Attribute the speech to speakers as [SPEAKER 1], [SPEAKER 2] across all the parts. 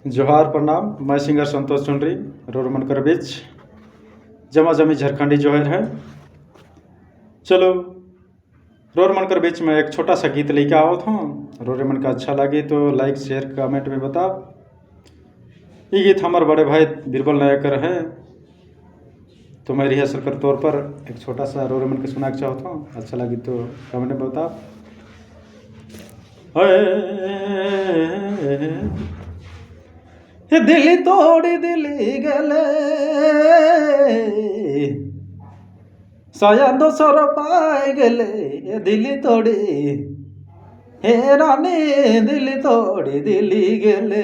[SPEAKER 1] जोहार प्रणाम। मैं सिंगर संतोष चुनरी रोरमनकर बीच जमा जमी झारखंडी जोहर है। चलो रोरमनकर बीच में एक छोटा सा गीत लेके आओ था। रोरमन का अच्छा लगे तो लाइक शेयर कमेंट में बताओ। ये गीत हमारे बड़े भाई बीरबल नायकर है, तो मैं रिहर्सल कर तौर पर एक छोटा सा रोरमन के सुना चाहता हूँ। अच्छा लगे तो कमेंट में बताओ। दिल तोड़ी दिली गले साया दोसर पाए गले दिल तोड़ी हे रानी दिल तोड़ी दिली गले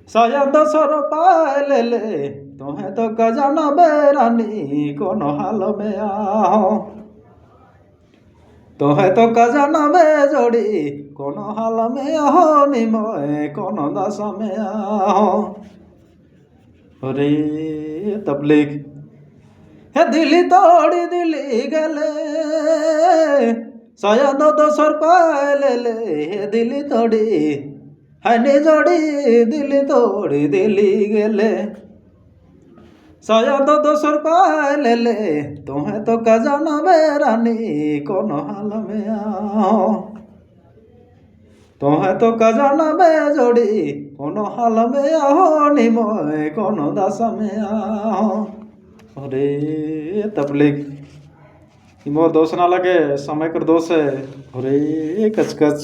[SPEAKER 1] साया दोसर पाए ले तुम्हें तो कजाना बेरानी कौन हाल में आओ तुम्हें तो कजाना बे जोड़ी कौन हाल में आओ निमोए कौन दशा में आओ। अरे तबलीग हे दिली तोड़ी दिली गले शायद दोसर पाए ले हे दिली तोड़ी है नी जोड़ी दिली तोड़ी दिली गले शायद दोसर पाए ले तुम्हें तो कजाना बेरानी कौन हाल में आओ तुम्हें तो कजाना बे जोड़ी कौन हाल में आओ निमोए कौन दशा में आओ। अरे तबलीग इमो दोष ना लगे समय कर दोष है। अरे कच कच